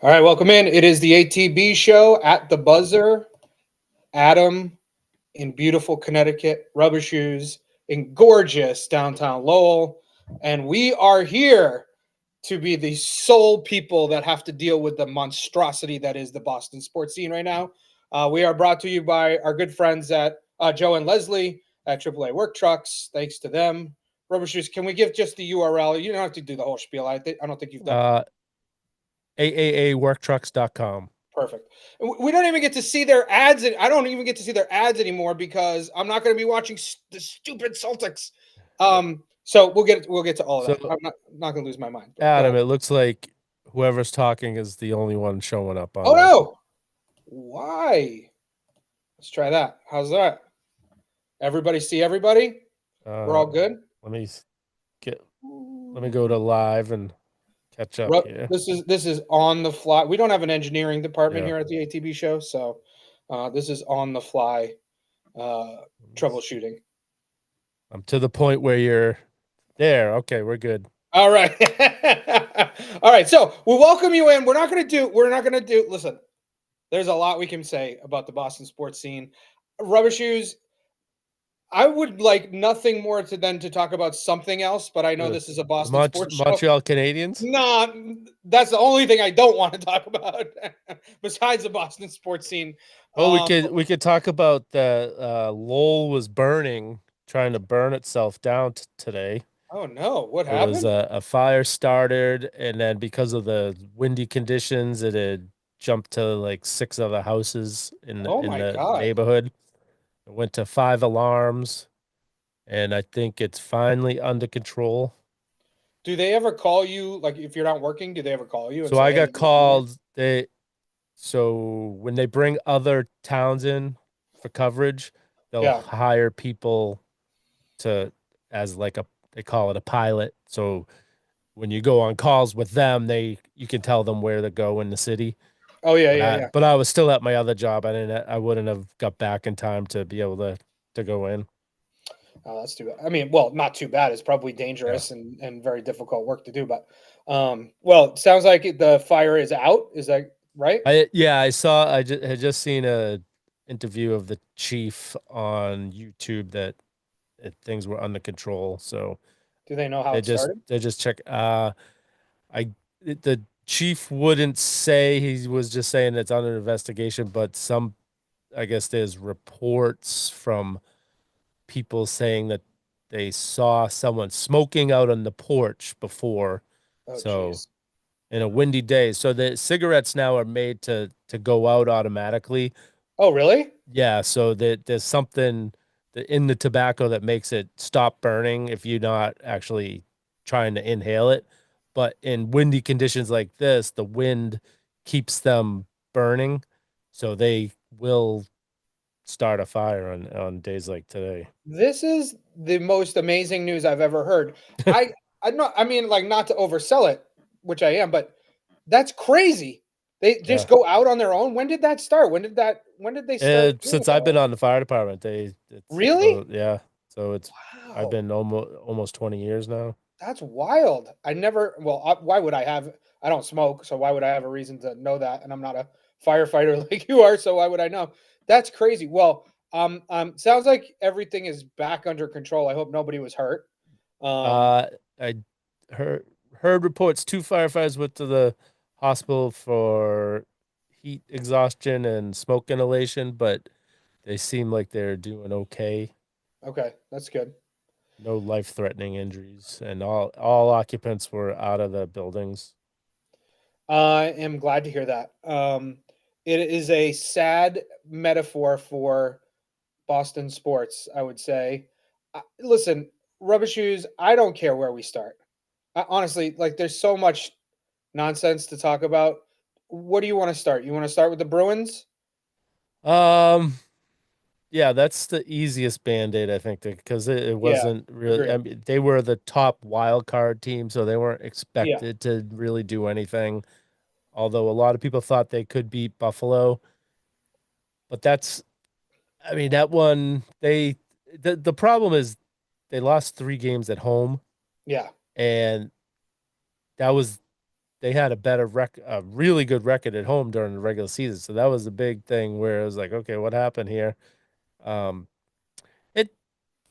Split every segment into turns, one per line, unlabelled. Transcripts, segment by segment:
All right, welcome in. It is the ATB show at the buzzer. Adam in beautiful Connecticut, rubber shoes in gorgeous downtown Lowell. And we are here to be the sole people that have to deal with the monstrosity that is the Boston sports scene right now. We are brought to you by our good friends at Joe and Leslie at AAA Work Trucks. Thanks to them. Rubber shoes, can we give just the URL? You don't have to do the whole spiel. I don't think you've done it.
AAAworktrucks.com.
Perfect. We don't even get to see their ads. I don't even get to see their ads anymore because I'm not going to be watching the stupid Celtics. So we'll get to all of that.
So,
I'm not going to lose my mind. But go
Adam,
ahead.
it looks like whoever's talking is the only one showing up
Oh
on the.
no! Why? Let's try that. How's that? Everybody see everybody? We're
Uh,
all good.
let me get. Let me go to live and catch up here.
This is on the fly. We don't have an engineering department
Yeah,
here at the ATB show, so this is on the fly uh, troubleshooting.
I'm to the point where you're there. Okay, we're good.
All right. All right. So we welcome you in. We're not gonna do listen, there's a lot we can say about the Boston sports scene. Rubber shoes, I would like nothing more to talk about something else, but I know
The,
this is a
the
Boston sports show.
Montreal Canadiens.
Nah, that's the only thing I don't want to talk about besides the Boston sports scene.
Oh, we
Um,
could we could talk about the Lowell was burning, trying to burn itself down today.
oh no, what
There was
happened?
a fire started, and then because of the windy conditions, it had jumped to like six other houses in the
Oh
in
my
the
god.
neighborhood. It went to five alarms, and I think it's finally under control.
Do they ever call you like if you're not working, do they ever call you and
So
say,
I
"Hey,
got
you need to be here?"
called. So when they bring other towns in for coverage, they'll
Yeah.
hire people to as like a they call it a pilot. So when you go on calls with them, you can tell them where to go in the city.
Oh yeah,
But
yeah,
I
yeah.
but I was still at my other job. I wouldn't have got back in time to be able to go in.
Oh, that's too bad. I mean, well, not too bad. It's probably
Yeah.
dangerous and very difficult work to do. But, well, it sounds like the fire is out. Is that right?
I had just seen a interview of the chief on YouTube that things were under control. So
Do they know how it started?
they just check I the chief wouldn't say, he was just saying it's under investigation, but some I guess there's reports from people saying that they saw someone smoking out on the porch before.
Oh,
So
geez.
in a windy day. So the cigarettes now are made to go out automatically.
Oh, really?
Yeah, so that there's something in the tobacco that makes it stop burning if you're not actually trying to inhale it. But in windy conditions like this, the wind keeps them burning, so they will start a fire on days like today.
This is the most amazing news I've ever heard. I I'm not. I mean, like, not to oversell it, which I am, but that's crazy. They
Yeah.
just go out on their own. When did that start? When did they start doing
Since I've
that?
been on the fire department,
Really?
yeah. So I've
Wow.
been almost 20 years now.
That's wild. I never. Well, why would I have? I don't smoke, so why would I have a reason to know that? And I'm not a firefighter like you are, so why would I know? That's crazy. Well, sounds like everything is back under control. I hope nobody was hurt. Um,
I heard heard reports two firefighters went to the hospital for heat exhaustion and smoke inhalation, but they seem like they're doing okay.
okay, that's good.
No life-threatening injuries, and all occupants were out of the buildings.
I am glad to hear that. It is a sad metaphor for Boston sports, I would say. Listen, rubber shoes. I don't care where we start. Honestly, like, there's so much nonsense to talk about. What do you want to start? You want to start with the Bruins?
Um, yeah, that's the easiest band-aid, I think, because it
Yeah,
wasn't really. I
agreed.
mean, they were the top wild card team, so they weren't
Yeah,
expected to really do anything. Although a lot of people thought they could beat Buffalo, but I mean, that one the problem is they lost three games at home,
yeah,
and that was they had a really good record at home during the regular season. So that was the big thing where it was like, okay, what happened here? Um, it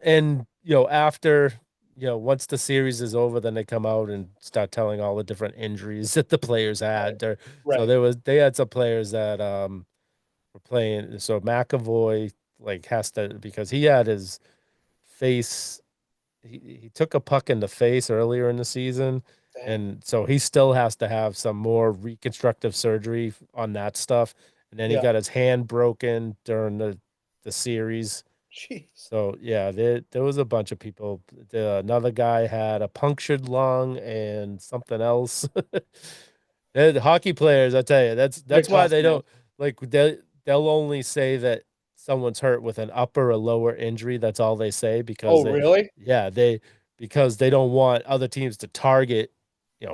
and after once the series is over, then they come out and start telling all the different injuries that the players
Right.
had. So
Right.
they had some players that were playing. So McAvoy like has to, because he had his face, he took a puck in the face earlier in the season,
Dang.
and so he still has to have some more reconstructive surgery on that stuff. And then he
Yeah.
got his hand broken during the series.
Jeez.
So yeah, there was a bunch of people. Another guy had a punctured lung and something else. The hockey players, I tell you,
They're
that's why
tough,
they
man.
don't like they'll only say that someone's hurt with an upper or lower injury. That's all they say because
Oh, really?
they because they don't want other teams to target,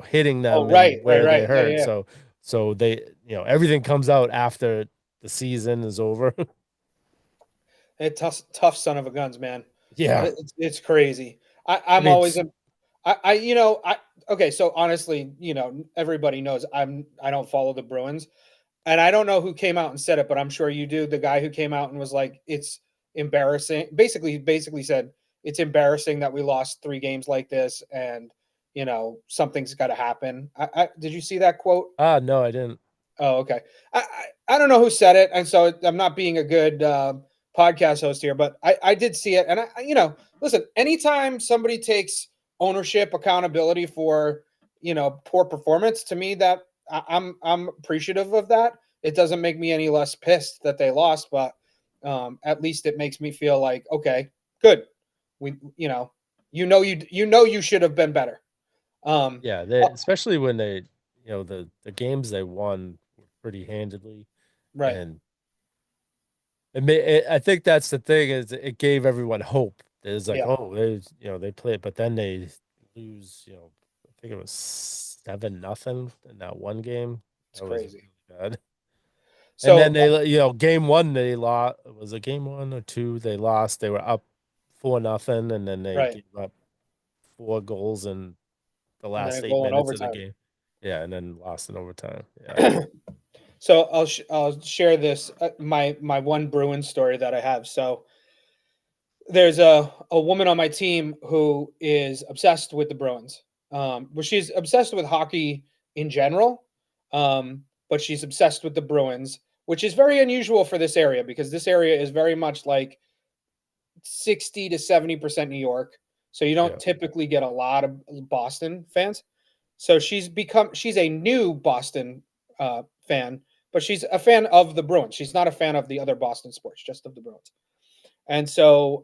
hitting
Oh,
them
right.
and
Right.
where they
Right. Yeah.
hurt.
Yeah.
So they, everything comes out after the season is over.
Tough son of a guns, man.
Yeah.
It's crazy.
I
I'm
mean,
always okay. So honestly, everybody knows I don't follow the Bruins, and I don't know who came out and said it, but I'm sure you do. The guy who came out and was like, "It's embarrassing." Basically said it's embarrassing that we lost 3 games like this, and something's got to happen. Did you see that quote?
no, I didn't.
Oh, okay. I don't know who said it, and so I'm not being a good podcast host here, but I did see it, and listen. Anytime somebody takes ownership, accountability for poor performance, to me that I'm appreciative of that. It doesn't make me any less pissed that they lost, but at least it makes me feel like okay, good. We you should have been better. Um,
Yeah,
uh,
especially when they, the games they won were pretty handedly,
right.
and I think that's the thing is it gave everyone hope. It's like,
Yeah,
oh, they play it, but then they lose. I think it was 7-0 in that one game.
it's
That was
crazy.
really bad. And then
So
game one they lost. Was it game one or two? They lost. They were up 4-0, and then they
right.
gave up 4 goals in the
And then a
last eight
goal in
minutes of the
overtime.
game. Yeah, and then lost in overtime. Yeah.
So I'll share this my one Bruin story that I have. So there's a woman on my team who is obsessed with the Bruins. Well, she's obsessed with hockey in general, but she's obsessed with the Bruins, which is very unusual for this area because this area is very much like 60 to 70% New York. So you don't
Yeah.
typically get a lot of Boston fans. So she's a new Boston fan, but she's a fan of the Bruins. She's not a fan of the other Boston sports, just of the Bruins. And so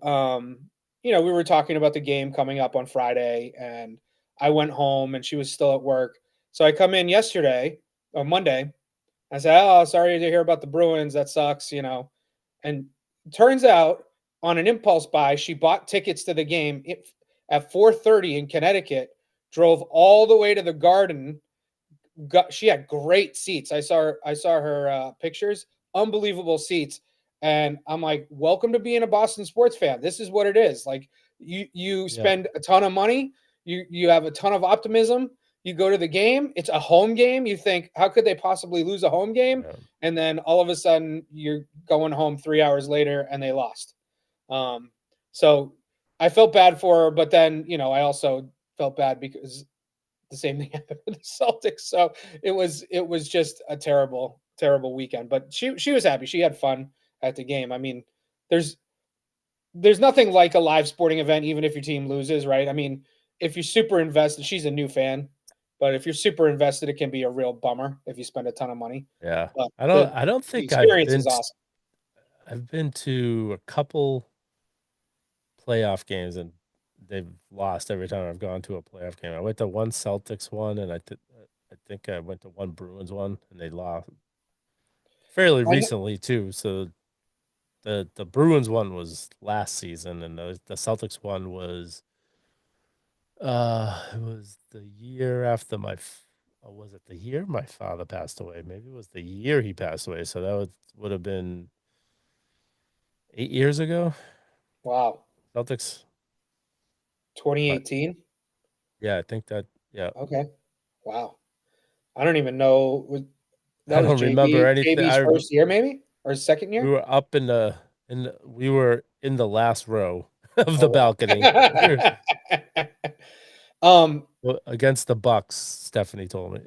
we were talking about the game coming up on Friday, and I went home and she was still at work. So I come in yesterday or Monday. I said, "Oh, sorry to hear about the Bruins. That sucks." And turns out on an impulse buy, she bought tickets to the game at 4:30 in Connecticut, drove all the way to the Garden. She had great seats. I saw her pictures, unbelievable seats, and I'm like, welcome to being a Boston sports fan. This is what it is. Like you
Yeah.
spend a ton of money, you have a ton of optimism. You go to the game. It's a home game. You think, how could they possibly lose a home game?
Yeah.
And then all of a sudden, you're going home 3 hours later, and they lost. Um, so I felt bad for her, but then I also felt bad because the same thing happened with the Celtics. So it was just a terrible weekend. But she was happy. She had fun at the game. I mean, there's there's nothing like a live sporting event, even if your team loses, right? I mean, if you're super invested, she's a new fan, but if you're super invested, it can be a real bummer if you spend a ton of money.
Yeah.
But
I don't
the
think
experience is awesome.
I've been to a couple playoff games and they've lost every time I've gone to a playoff game. I went to one Celtics one and I think I went to one Bruins one and they lost fairly
I know,
recently too. So the Bruins one was last season and the Celtics one was it was the year after was it the year my father passed away? Maybe it was the year he passed away. So that would have been 8 years ago.
wow,
Celtics. But
2018.
yeah, I think that yeah.
Okay, wow. I don't even know. That
I
was
don't remember anything.
JB's first year, maybe, or his second
We
year.
were up we were in the last row of the
Oh
balcony.
wow. um.
Well, against the Bucks, Stephanie told me.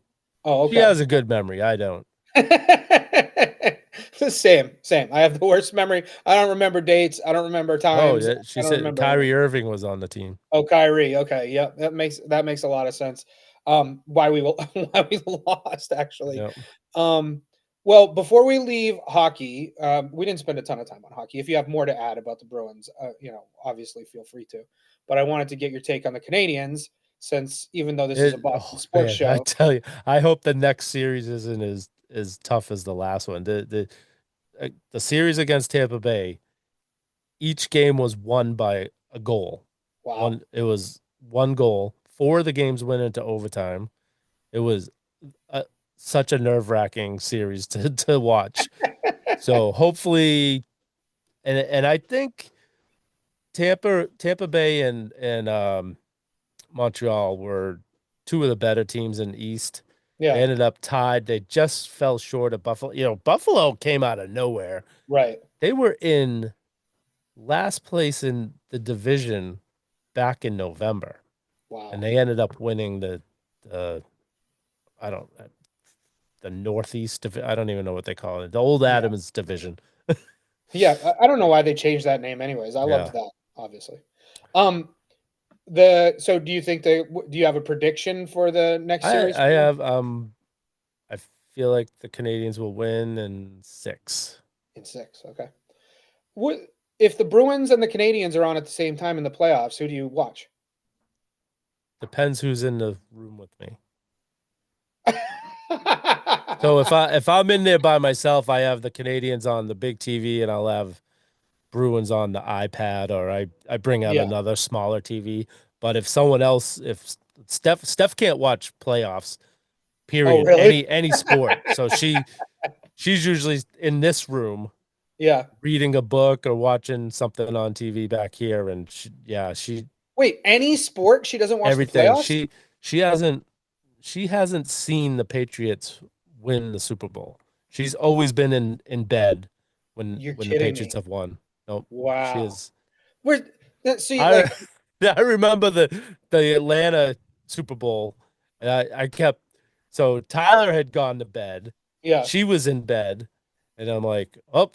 Oh,
She
okay.
has a good memory. I don't.
Same. I have the worst memory. I don't remember dates. I don't remember
Oh,
times.
yeah. She
I don't
said
remember anything.
Kyrie Irving was on the team.
Oh, Kyrie. Okay, yep, that makes a lot of sense. Why we why we lost actually.
Yeah.
Um, well, before we leave hockey, we didn't spend a ton of time on hockey. If you have more to add about the Bruins, obviously feel free to. But I wanted to get your take on the Canadians, since even though this is a Boston
Oh
sports
man, I
show.
tell you, I hope the next series isn't as tough as the last one. The series against Tampa Bay, each game was won by a goal.
Wow.
It was one goal. Four of the games went into overtime. It was a, such a nerve-wracking series to watch. So hopefully, and I think Tampa Bay and Montreal were two of the better teams in the East. They
Yeah.
ended up tied. They just fell short of Buffalo. Buffalo came out of nowhere.
Right.
They were in last place in the division back in November, and
Wow.
they ended up winning the I don't the Northeast I don't even know what they call it. The old
Yeah.
Adams division.
Yeah. I don't know why they changed that name. Anyways, I loved
Yeah.
that. Obviously. Um. Do you think do you have a prediction for the next
I
series
I
for them?
have I feel like the Canadians will win in 6.
In six? Okay. What if the Bruins and the Canadians are on at the same time in the playoffs? Who do you watch?
Depends who's in the room with me. So if I'm in there by myself, I have the Canadians on the big TV and I'll have Bruins on the iPad, or I bring out
Yeah.
another smaller TV. But if someone else, if Steph can't watch playoffs,
Oh,
period,
really?
any sport. So she's usually in this room
Yeah.
reading a book or watching something on TV back here, and she
Wait, any sport she doesn't watch the
everything.
playoffs?
She hasn't seen the Patriots win the Super Bowl. She's always been in bed when
You're
the
kidding
Patriots
me.
have won. Nope, she
Wow.
is.
Where see,
I
like,
I remember the Atlanta Super Bowl, and I kept so Tyler had gone to bed,
yeah,
she was in bed, and I'm like, oh,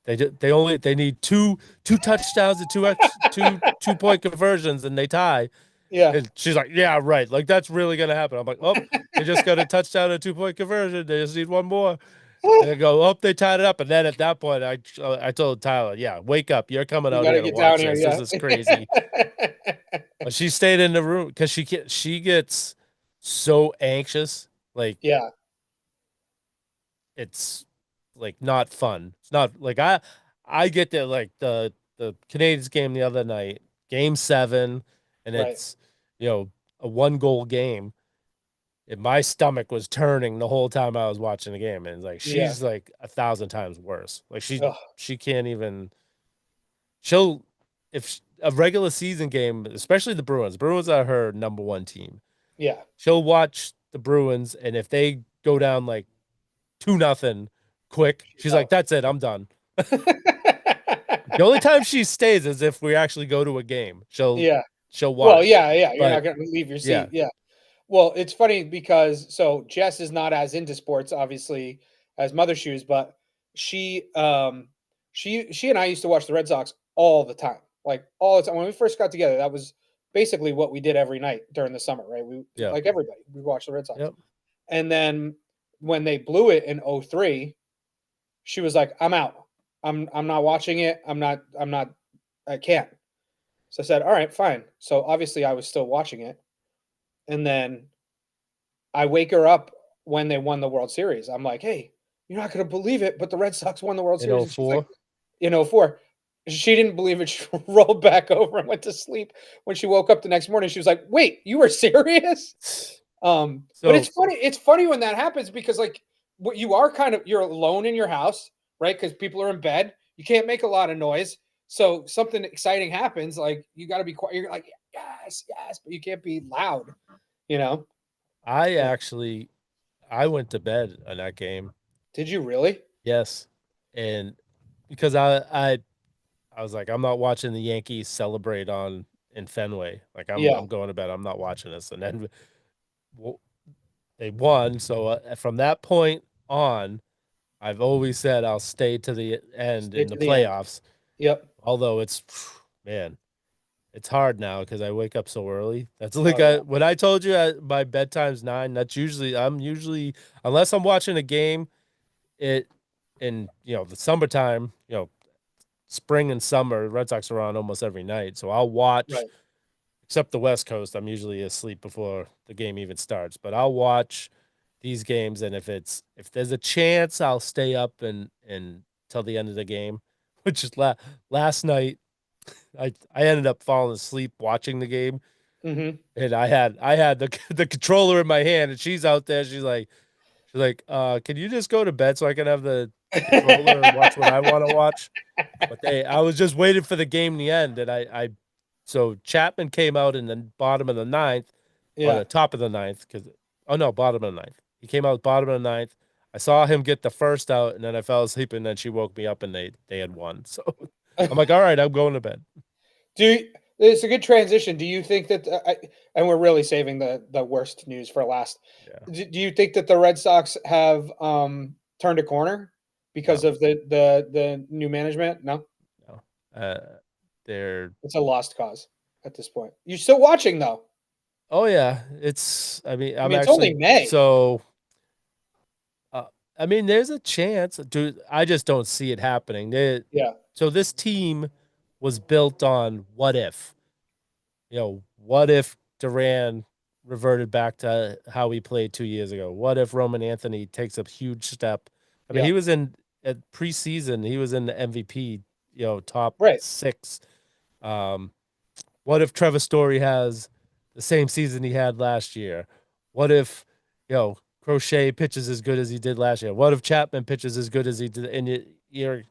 they need two touchdowns and two-point conversions, and they tie.
yeah.
And she's like, yeah, right. Like that's really gonna happen. I'm like, oh, they just got a touchdown and 2-point conversion. They just need one more. And I go, oh, they tied it up. And then at that point, I told Tyler, yeah, wake up. You're coming
You
out
got to
here to
get down
watch
here,
this. This
yeah.
is crazy. But she stayed in the room because she gets so anxious. Like
Yeah,
it's like not fun. It's not like I get there like the Canadians game the other night, game 7, and
right.
it's a 1-goal game. And my stomach was turning the whole time I was watching the game, and like
Yeah.
she's like 1,000 times worse. Like
Ugh,
she can't even. She'll if a regular season game, especially the Bruins. Bruins are her number one team.
yeah.
She'll watch the Bruins, and if they go down like 2-0 quick,
She's
she's like,
out.
"That's it, I'm done." The only time she stays is if we actually go to a game.
Yeah.
She'll
Well,
watch.
yeah. You're not
But
going to leave your
yeah,
seat. Yeah. Well, it's funny because Jess is not as into sports, obviously, as Mother Shoes, but she she and I used to watch the Red Sox all the time. Like all the time. When we first got together, that was basically what we did every night during the summer, right? We
yeah,
like everybody, we watched the Red Sox.
yep.
And then when they blew it in '03, she was like, "I'm out. I'm not watching it. I can't." So I said, "All right, fine." So obviously I was still watching it. And then I wake her up when they won the World Series. I'm like, "Hey, you're not going to believe it, but the Red Sox won the World
In
Series." And she's like,
04.
"4." She didn't believe it. She rolled back over and went to sleep. When she woke up the next morning, she was like, "Wait, you were serious?" But it's
So
funny. It's funny when that happens because, like, what you are you're alone in your house, right? Because people are in bed. You can't make a lot of noise. So something exciting happens. Like you got to be quiet. You're like, yes, yes, but you can't be loud. You know?
I
Yeah.
actually I went to bed on that game.
Did you really?
Yes, and because I was like, I'm not watching the Yankees celebrate on in Fenway. Like
Yeah.
I'm going to bed. I'm not watching this. And then they won. So from that point on, I've always said I'll stay to the end
Stay
in the
to the end.
playoffs.
Yep.
Although it's man, it's hard now because I wake up so early. That's
Oh
like
yeah.
when I told you my bedtime's 9. That's usually I'm usually unless I'm watching a game it in the summertime. Spring and summer, Red Sox are on almost every night. So I'll watch,
Right.
except the West Coast. I'm usually asleep before the game even starts. But I'll watch these games, and if there's a chance, I'll stay up and till the end of the game. Which is last night. I ended up falling asleep watching the game,
Mm-hmm.
and I had the controller in my hand, and she's out there. She's like, can you just go to bed so I can have the controller and watch what I want to watch? But I was just waiting for the game in the end, and so Chapman came out in the bottom of the ninth, or
Yeah.
the top of the ninth, oh no, bottom of the ninth. He came out bottom of the ninth. I saw him get the first out, and then I fell asleep, and then she woke me up, and they had won. So I'm like, all right, I'm going to bed.
It's a good transition. Do you think that and we're really saving the worst news for last.
Yeah,
Do you think that the Red Sox have turned a corner because
no,
of the new management? No,
no. They're
it's a lost cause at this point. You're still watching though.
oh yeah, it's. I mean,
I
I'm
mean, it's only
actually
May.
so. Uh, I mean, there's a chance. Dude, I just don't see it happening.
Yeah.
So this team was built on what if. What if Duran reverted back to how he played 2 years ago? What if Roman Anthony takes a huge step? I mean,
Yeah.
he was in at preseason, he was in the MVP, top
Right.
6. Um, what if Trevor Story has the same season he had last year? What if, Crochet pitches as good as he did last year? What if Chapman pitches as good as he did? And you're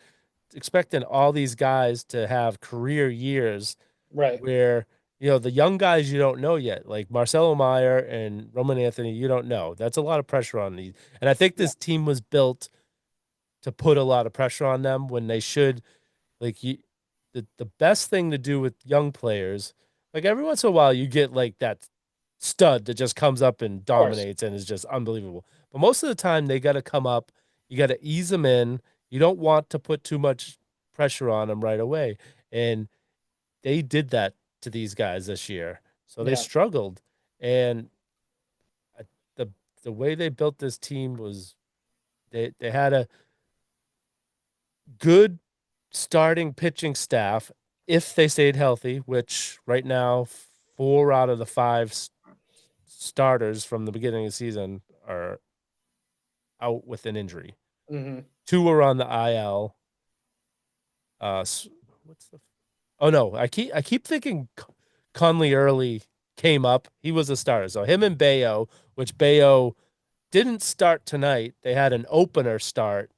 expecting all these guys to have career years
Right.
where the young guys you don't know yet, like Marcelo Meyer and Roman Anthony, you don't know. That's a lot of pressure on these, and I think
Yeah.
this team was built to put a lot of pressure on them when they should. Like the best thing to do with young players, like every once in a while, you get like that stud that just comes up and
Of course.
dominates and is just unbelievable. But most of the time, they got to come up. You got to ease them in. You don't want to put too much pressure on them right away, and they did that to these guys this year. So they
Yeah.
struggled. And I- the the way they built this team was they had a good starting pitching staff if they stayed healthy, which right now 4 out of the 5 starters from the beginning of the season are out with an injury.
Mm-hmm.
2 are on the IL. What's the Oh no, I keep thinking Conley Early came up. He was a starter. So him and Bayo, which Bayo didn't start tonight. They had an opener start,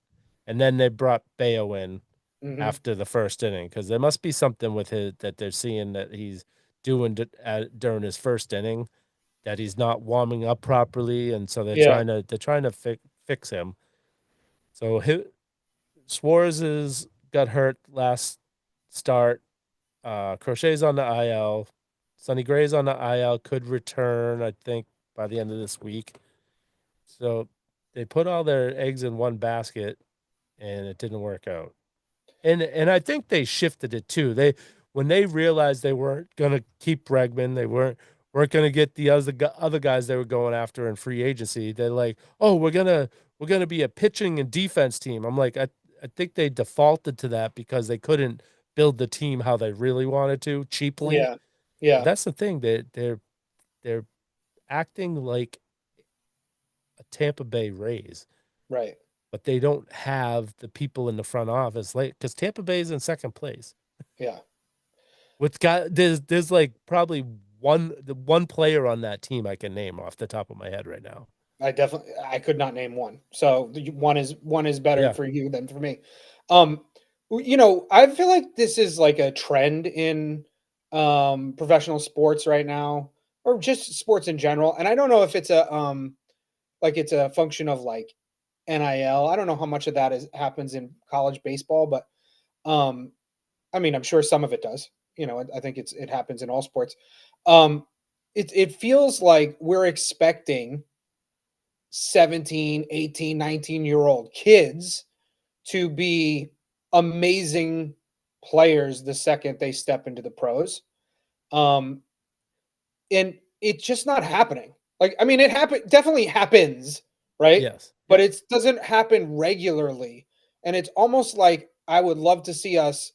and then they brought Bayo in
Mm-hmm.
after the first inning because there must be something with his that they're seeing that he's doing during his first inning that he's not warming up properly, and so
Yeah.
they're trying to fix him. So Suarez is got hurt last start. Crochet's on the IL. Sonny Gray's on the IL. Could return, I think, by the end of this week. So they put all their eggs in one basket, and it didn't work out. And I think they shifted it too. When they realized they weren't gonna keep Bregman, they weren't gonna get the other guys they were going after in free agency. They're like, oh, we're gonna be a pitching and defense team. I'm like, I think they defaulted to that because they couldn't build the team how they really wanted to cheaply.
Yeah.
But
Yeah.
that's the thing that they're acting like a Tampa Bay Rays,
Right.
but they don't have the people in the front office like because Tampa Bay is in second place.
Yeah.
With got there's like probably one player on that team I can name off the top of my head right now.
I could not name one. So one is better
Yeah.
for you than for me. Um, I feel like this is like a trend in professional sports right now, or just sports in general. And I don't know if it's like it's a function of like NIL. I don't know how much of that is happens in college baseball, but um, I mean, I'm sure some of it does. You know, I think it happens in all sports. Um, it feels like we're expecting 17, 18, 19-year-old kids to be amazing players the second they step into the pros. Um, and it's just not happening. Like, I mean, definitely happens, right?
Yes.
But
Yep.
it doesn't happen regularly. And it's almost like I would love to see us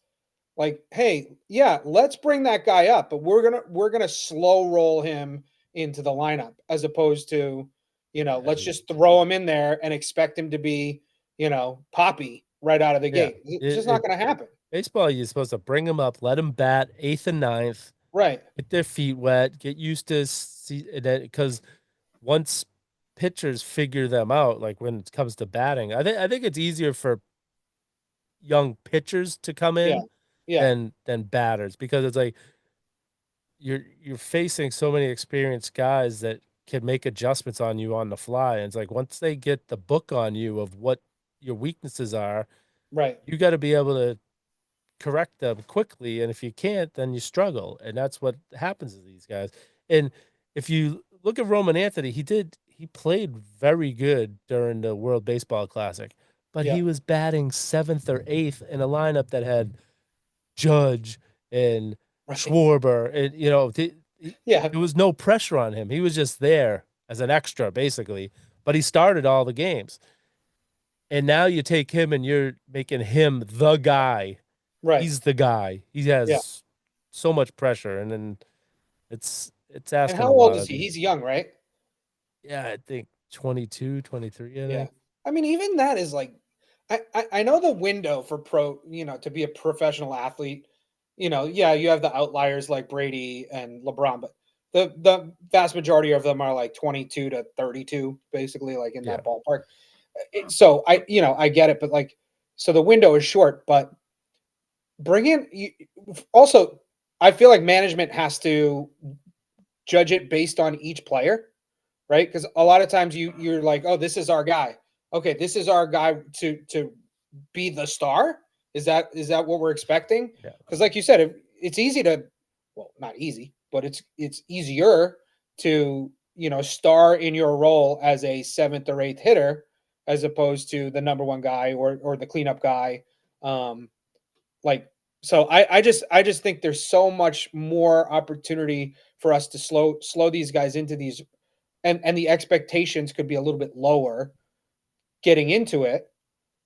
like, hey, yeah, let's bring that guy up, but we're gonna slow roll him into the lineup as opposed to,
Yeah.
let's just throw him in there and expect him to be, poppy right out of the
Yeah.
gate. It's just not gonna happen.
Baseball, you're supposed to bring them up, let them bat eighth and ninth,
Right.
get their feet wet, get used to see because once pitchers figure them out, like when it comes to batting, I think it's easier for young pitchers to come
Yeah.
in
Yeah.
than batters because it's like you're facing so many experienced guys that can make adjustments on you on the fly. And it's like once they get the book on you of what your weaknesses are,
Right.
you got to be able to correct them quickly. And if you can't, then you struggle. And that's what happens to these guys. And if you look at Roman Anthony, he played very good during the World Baseball Classic, but
Yeah.
he was batting seventh or eighth in a lineup that had Judge and
Right.
Schwarber, and
Yeah.
there was no pressure on him. He was just there as an extra, basically. But he started all the games, and now you take him and you're making him the guy.
Right.
He's the guy. He
Yeah.
has so much pressure, and then it's
And
asking
how
a
old
lot
is
of
he?
these.
He's young, right?
Yeah, I think 22, 23, I
Yeah.
think.
I mean, even that is like, I know the window for to be a professional athlete, yeah, you have the outliers like Brady and LeBron, but the vast majority of them are like 22 to 32, basically, like in
Yeah,
that ballpark. So I get it, but like, so the window is short, but bring in also, I feel like management has to judge it based on each player, right? Because a lot of times you're like, oh, this is our guy. Okay, this is our guy to be the star. Is that what we're expecting?
yeah,
Because like you said, it's easy to, well, not easy, but it's easier to star in your role as a seventh or eighth hitter as opposed to the number one guy or the cleanup guy. Um, like so I just think there's so much more opportunity for us to slow these guys into these, and the expectations could be a little bit lower getting into it.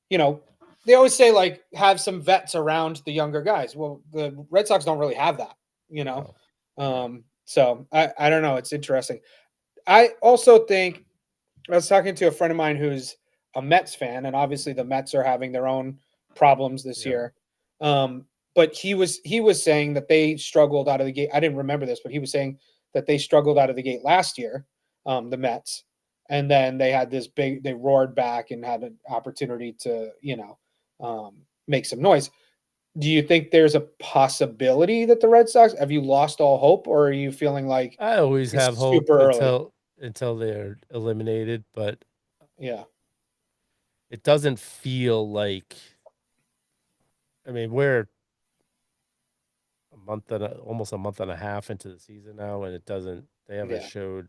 You know, they always say like have some vets around the younger guys. Well, the Red Sox don't really have that, you know.
no,
So I don't know. It's interesting. I also think I was talking to a friend of mine who's a Mets fan, and obviously the Mets are having their own problems this
yeah.
year. But he was saying that they struggled out of the gate. I didn't remember this, but he was saying that they struggled out of the gate last year, the Mets, and then they had this big. They roared back and had an opportunity to make some noise. Do you think there's a possibility that the Red Sox have you lost all hope, or are you feeling like
I always
it's
have hope
super early?
until they're eliminated, but
Yeah,
it doesn't feel like. I mean, we're almost a month and a half into the season now, and it doesn't. They haven't
yeah,
showed.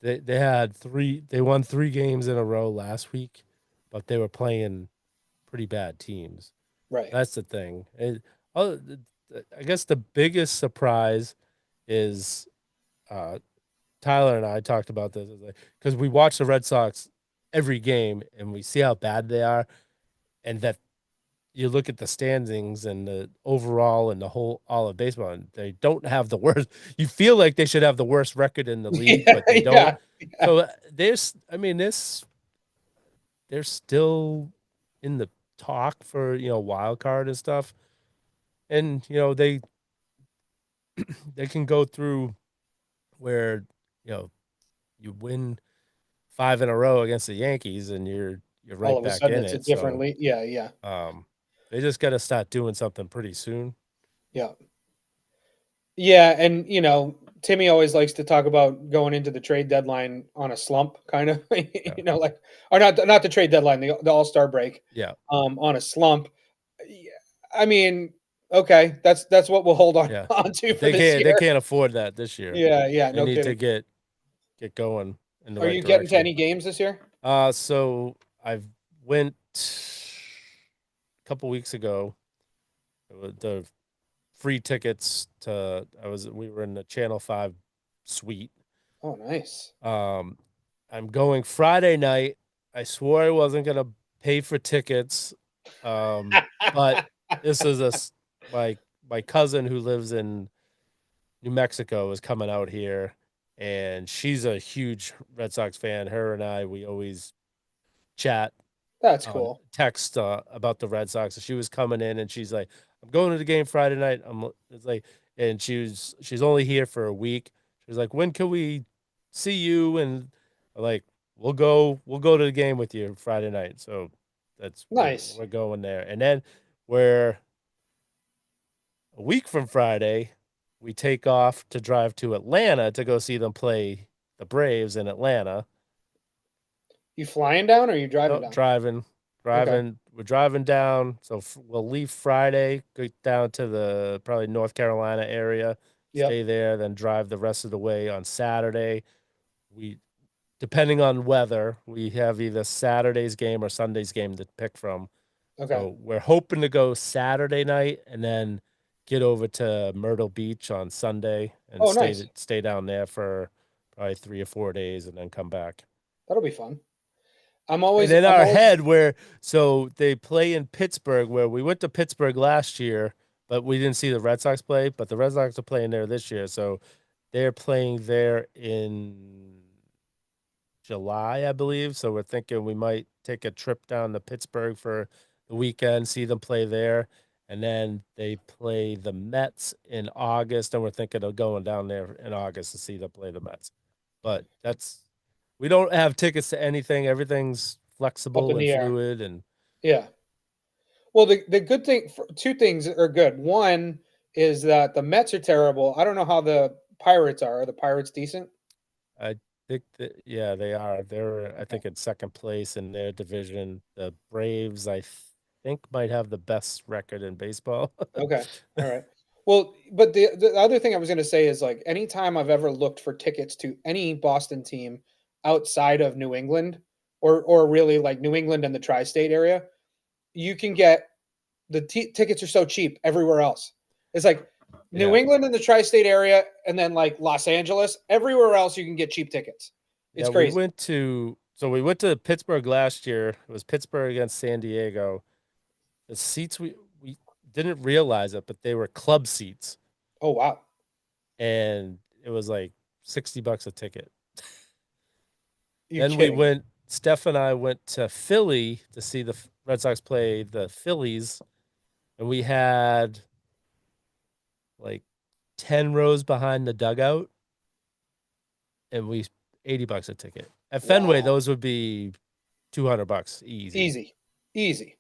They had three. They won 3 games in a row last week, but they were playing pretty bad teams.
right.
That's the thing. I guess the biggest surprise is uh, Tyler and I talked about this because we watch the Red Sox every game and we see how bad they are, and that you look at the standings and the overall and the whole all of baseball, and they don't have the worst. You feel like they should have the worst record in the league,
Yeah,
but they don't.
yeah, yeah.
So I mean, they're still in the talk for wild card and stuff, and they can go through where you know you win 5 in a row against the Yankees, and you're
All
right
of a
back
sudden,
in
it's a
it.
different
So
league. Yeah, yeah,
um, they just got to start doing something pretty soon.
yeah, yeah. And Timmy always likes to talk about going into the trade deadline on a slump, kind of,
Yeah.
like, or not the trade deadline, the All Star break,
Yeah.
on a slump. Yeah, I mean, okay, that's what we'll hold on
Yeah.
on to
But
for this
they
year.
can't afford that this year.
Yeah, yeah,
They
no
need
kidding.
to get going in the
Are
right
you getting to
direction.
any games this year?
So I've went a couple weeks ago. The free tickets to we were in the Channel 5 suite.
Oh, nice.
Um, I'm going Friday night. I swore I wasn't gonna pay for tickets, but this is my my cousin who lives in New Mexico is coming out here, and she's a huge Red Sox fan. Her and I, we always chat
That's
on
cool.
text about the Red Sox. So she was coming in, and she's like, "I'm going to the game Friday night." It's like, and she's only here for a week. She was like, "When can we see you?" And I'm like, we'll go to the game with you Friday night." So that's
Nice.
we're going there, and then we're a week from Friday. We take off to drive to Atlanta to go see them play the Braves in Atlanta.
You flying down or are you driving
No,
down? Okay.
we're driving down. So we'll leave Friday, go down to the probably North Carolina area,
Yep.
stay there, then drive the rest of the way on Saturday. We, depending on weather, we have either Saturday's game or Sunday's game to pick from.
Okay.
So we're hoping to go Saturday night and then get over to Myrtle Beach on Sunday and
Oh, nice.
stay down there for probably 3 or 4 days and then come back.
That'll be fun.
And in
I'm
our
always
head, where so they play in Pittsburgh, where we went to Pittsburgh last year, but we didn't see the Red Sox play. But the Red Sox are playing there this year, so they're playing there in July, I believe. So we're thinking we might take a trip down to Pittsburgh for the weekend, see them play there, and then they play the Mets in August, and we're thinking of going down there in August to see them play the Mets. But that's we don't have tickets to anything. Everything's
up in
flexible and
the air.
fluid, and
Yeah. Well, the good thing for two things are good. One is that the Mets are terrible. I don't know how the Pirates are. Are the Pirates decent?
I think that yeah, they are. They're I
Okay.
think in second place in their division. The Braves, think, might have the best record in baseball.
Okay. All right. Well, but the other thing I was going to say is like anytime I've ever looked for tickets to any Boston team outside of New England or really like New England and the tri-state area, you can get tickets are so cheap everywhere else. It's like New
Yeah.
England and the tri-state area and then like Los Angeles, everywhere else you can get cheap tickets.
Yeah,
It's crazy.
we went to Pittsburgh last year. It was Pittsburgh against San Diego. The seats we didn't realize it, but they were club seats,
Oh wow.
and it was like $60 a ticket.
You're
Then we
kidding.
went. Steph and I went to Philly to see the Red Sox play the Phillies, and we had like 10 rows behind the dugout, and we $80 a ticket. At Fenway,
Wow.
those would be $200 easy.
Easy. Easy.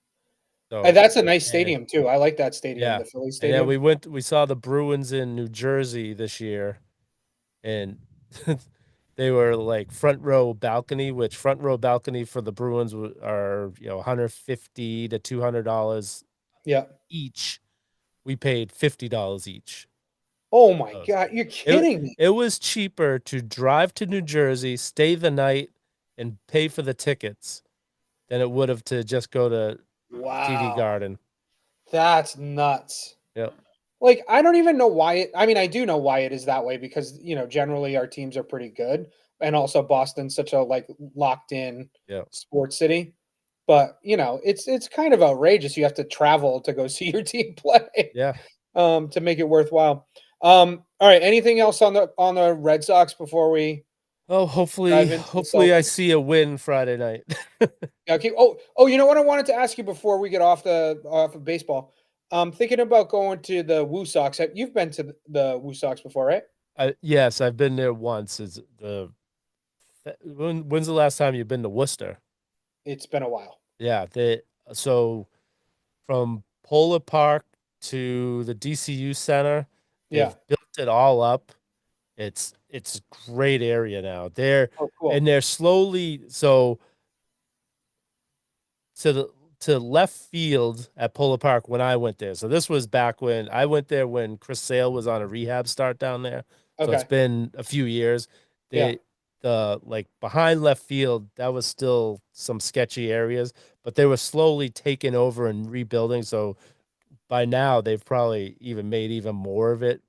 And
So
that's a nice
and
stadium too. I like that stadium,
yeah,
the Philly
and then
Stadium.
we saw the Bruins in New Jersey this year, and they were like front row balcony, which front row balcony for the Bruins are 150 to $200
Yeah.
each. We paid $50 each.
Oh my
So
god, you're
it
kidding me.
it was cheaper to drive to New Jersey, stay the night, and pay for the tickets than it would have to just go to TD
Wow.
Garden.
That's nuts.
Yep,
Like I don't even know why it I mean I do know why it is that way because generally our teams are pretty good and also Boston's such a like locked in
yep,
sports city. But, it's kind of outrageous you have to travel to go see your team play
yeah.
to make it worthwhile. All right, anything else on the Red Sox before we
Oh,
dive into the
hopefully I
Celtics?
see a win Friday night.
Yeah, keep. Oh, you know what I wanted to ask you before we get off of baseball. Thinking about going to the Woo Sox. You've been to the Woo Sox before, right?
Yes, I've been there once. When's the last time you've been to Worcester?
It's been a while.
Yeah, so from Polar Park to the DCU Center,
Yeah.
they've built it all up, It's great area now. They're
Oh,
and
cool.
they're slowly to the to left field at Polo Park when I went there. So this was back when I went there when Chris Sale was on a rehab start down there. So it's
Okay.
been a few years.
Yeah.
They the like behind left field, that was still some sketchy areas, but they were slowly taking over and rebuilding. So by now they've probably even made even more of it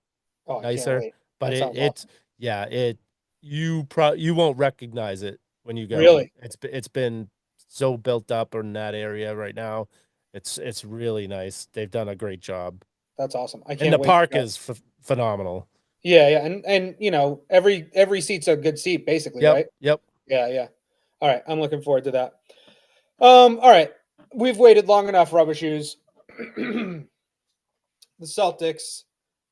Oh, I can't
nicer.
wait.
But
That sounds
it's
awesome.
yeah, you won't recognize it when you go.
Really?
It's been so built up in that area right now. It's really nice. They've done a great job,
That's awesome. I
and
can't
the
wait to
park
go.
is phenomenal.
Yeah, yeah, and every seat's a good seat, basically,
Yep,
right?
yep.
Yeah, yeah. All right, I'm looking forward to that. All right, we've waited long enough, rubber shoes. The Celtics.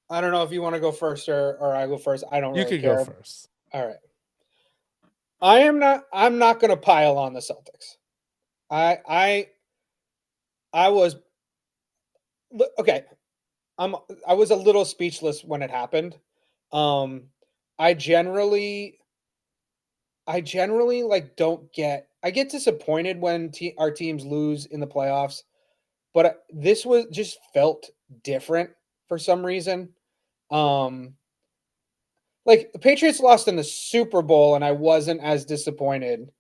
I don't know if you want to go first or I go first. I don't
You
really
could go
care.
first.
All right, I am not. I'm not going to pile on the Celtics. I I I was okay. I'm I was a little speechless when it happened. Um, I generally like don't get. I get disappointed when our teams lose in the playoffs, but this was just felt different for some reason. Um, like the Patriots lost in the Super Bowl, and I wasn't as disappointed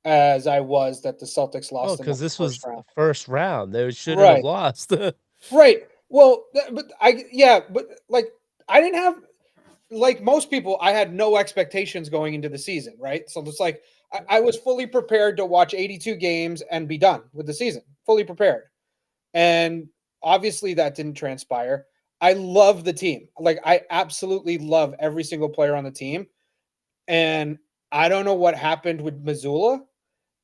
as I was that the Celtics
Well,
lost in the
because this
first
was
round.
the first round, they shouldn't have
Right,
lost.
right. Well, but yeah, but like I didn't have like most people, I had no expectations going into the season, right? So it's like I was fully prepared to watch 82 games and be done with the season, fully prepared. And obviously that didn't transpire. I love the team. Like I absolutely love every single player on the team. And I don't know what happened with Missoula,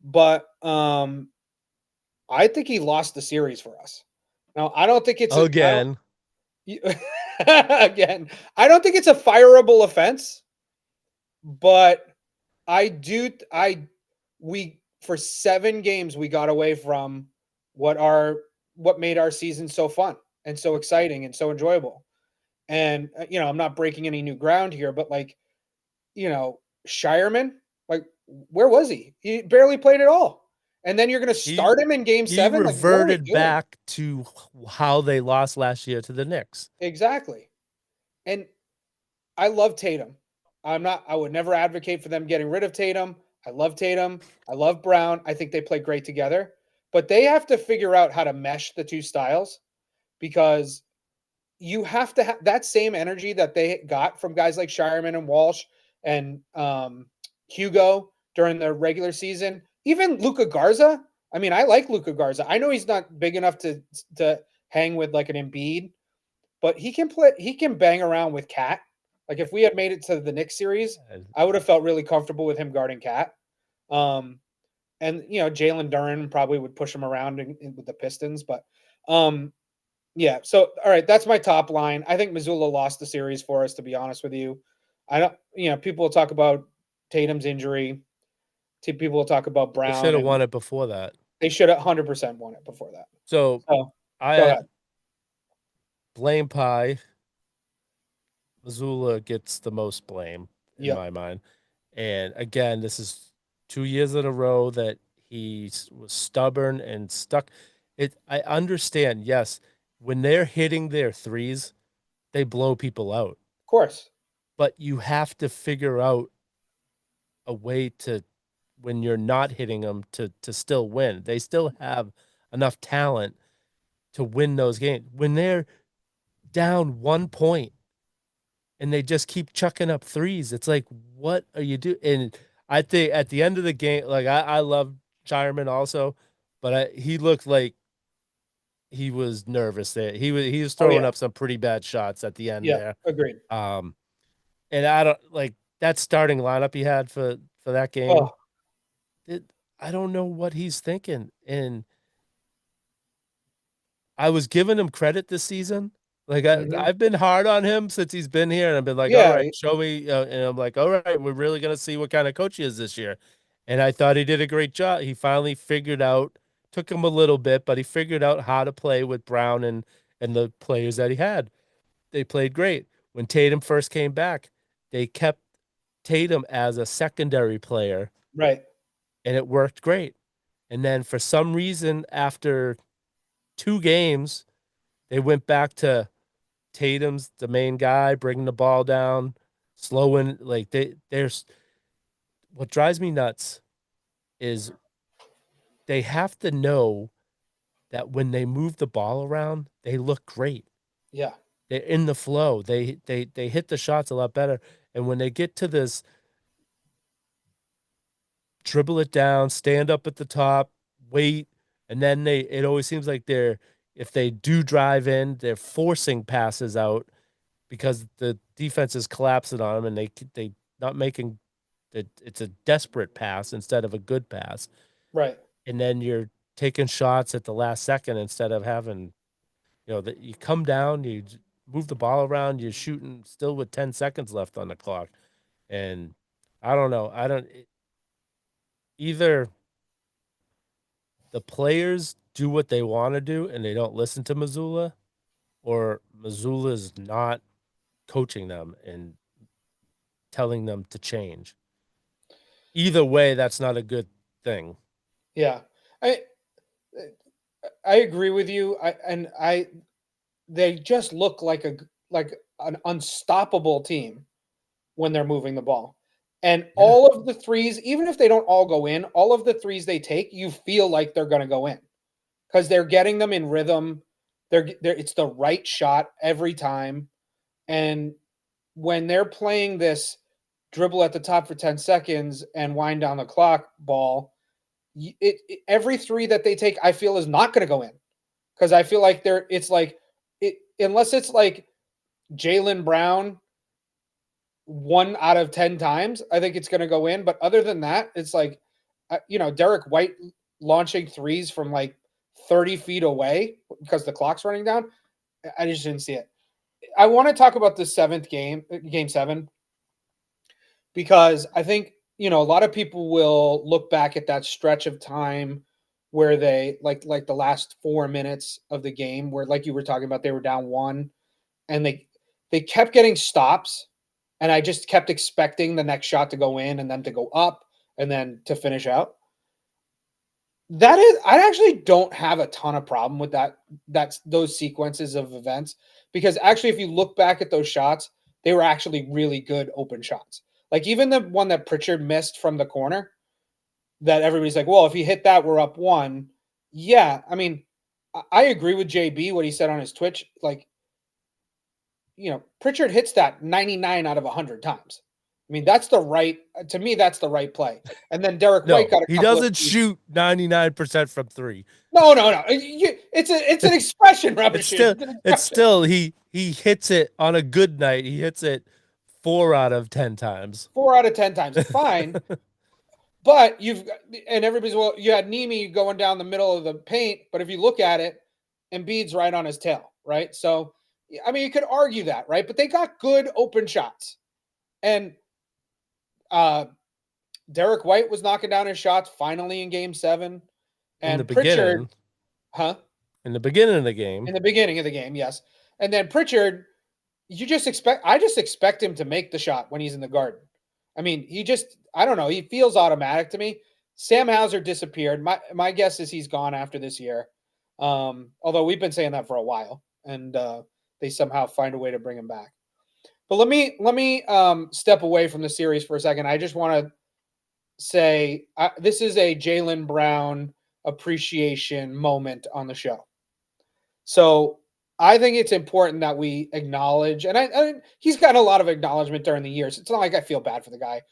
but I think he lost the series for us. Now, I don't think it's a I don't
Again,
again, I don't think it's a fireable offense, but I do I we for 7 games we got away from what our what made our season so fun and so exciting and so enjoyable. And I'm not breaking any new ground here, but like, Shireman, like where was he? He barely played at all. And then you're going to
he
start him in game
he
7? Like what are we
reverted
doing?
back to how they lost last year to the Knicks.
Exactly. And I love Tatum. I would never advocate for them getting rid of Tatum. I love Tatum. I love Brown. I think they play great together. But they have to figure out how to mesh the two styles because you have to have that same energy that they got from guys like Shireman and Walsh and Hugo during the regular season. Even Luca Garza. I mean, I like Luca Garza. I know he's not big enough to hang with like an Embiid, but he can play. He can bang around with Cat. Like if we had made it to the Knicks series, I would have felt really comfortable with him guarding Cat. Um, and Jalen Duren probably would push him around with the Pistons, but um, yeah. So all right, that's my top line. I think Missoula lost the series for us. To be honest with you, I don't. People will talk about Tatum's injury. People will talk about
They should
Brown,
have
and
won it before that.
they should have 100% won it before that.
So
So go
I
ahead.
blame pie. Missoula gets the most blame in
Yep.
my mind. And again, this is 2 years in a row that was stubborn and stuck. I understand, yes, when they're hitting their threes, they blow people out.
Of course.
But you have to figure out a way to when you're not hitting them to still win. They still have enough talent to win those games. When they're down 1 point and they just keep chucking up threes. It's like, what are you doing? And I think at the end of the game, like I love Shireman also, but he looked like he was nervous there. He was
Oh
throwing
yeah.
up some pretty bad shots at the end
Yeah.
there.
Agreed.
Um, and I don't like that starting lineup he had for that game.
Oh,
It, I don't know what he's thinking. And I was giving him credit this season. Like
mhm.
I've been hard on him since he's been here, and I've been like, "All
Yeah,
right, show me." And I'm like, "All right, we're really gonna see what kind of coach he is this year." And I thought he did a great job. He finally figured out. Took him a little bit, but he figured out how to play with Brown and the players that he had. They played great. When Tatum first came back, they kept Tatum as a secondary player,
Right.
and it worked great. And then for some reason, after 2 games, they went back to Tatum's the main guy, bringing the ball down, slowing. Like there's what drives me nuts is they have to know that when they move the ball around, they look great.
Yeah.
They're in the flow. They hit the shots a lot better. And when they get to this dribble it down, stand up at the top, wait, and then it always seems like if they do drive in, they're forcing passes out because the defense is collapsing on them and they not making it. It's a desperate pass instead of a good pass.
Right.
And then you're taking shots at the last second instead of having, that you come down, you move the ball around, you're shooting still with 10 seconds left on the clock. And I don't know. Either the players do what they want to do and they don't listen to Missoula, or Missoula's not coaching them and telling them to change. Either way, that's not a good thing.
Yeah. I I agree with you. They just look like an unstoppable team when they're moving the ball. And
Yeah.
all of the threes, even if they don't all go in, all of the threes they take, you feel like they're going to go in because they're getting them in rhythm. It's the right shot every time. And when they're playing this dribble at the top for 10 seconds and wind down the clock ball, every three that they take, I feel is not going to go in because I feel like it's like unless it's like Jaylen Brown 1 out of 10 times, I think it's going to go in. But other than that, it's like, Derek White launching threes from like 30 feet away because the clock's running down. I just didn't see it. I want to talk about the seventh game 7, because I think, a lot of people will look back at that stretch of time where they like the last 4 minutes of the game where, like you were talking about, they were down 1 and they kept getting stops, and I just kept expecting the next shot to go in and then to go up and then to finish out. I actually don't have a ton of problem with that. That's those sequences of events, because actually, if you look back at those shots, they were actually really good open shots. Like even the one that Pritchard missed from the corner, that everybody's like, well, if he hit that, we're up 1. Yeah, I mean, I agree with JB what he said on his Twitch. Like, Pritchard hits that 99 out of 100 times. I mean, to me, that's the right play. And then Derek White
No,
got a
he
couple of
doesn't shoot 99% from 3.
No, no, no. It's an expression, rubber
It's
shoes.
still
It's an
it's
expression.
still he hits it on a good night. He hits it 4 out of 10 times.
4 out of 10 times, fine. But and everybody's, well, you had Nemi going down the middle of the paint, but if you look at it, Embiid's right on his tail, right? So, I mean, you could argue that, right? But they got good open shots, and uh, Derek White was knocking down his shots finally in Game 7,
in the
and Pritchard,
beginning,
huh?
in the beginning of the game.
In the beginning of the game, yes, and then Pritchard, I just expect him to make the shot when he's in the garden. I mean, I don't know, he feels automatic to me. Sam Hauser disappeared. My guess is he's gone after this year. Although we've been saying that for a while, and they somehow find a way to bring him back. But let me step away from the series for a second. I just want to say this is a Jaylen Brown appreciation moment on the show. So I think it's important that we acknowledge, and he's gotten a lot of acknowledgement during the years. It's not like I feel bad for the guy,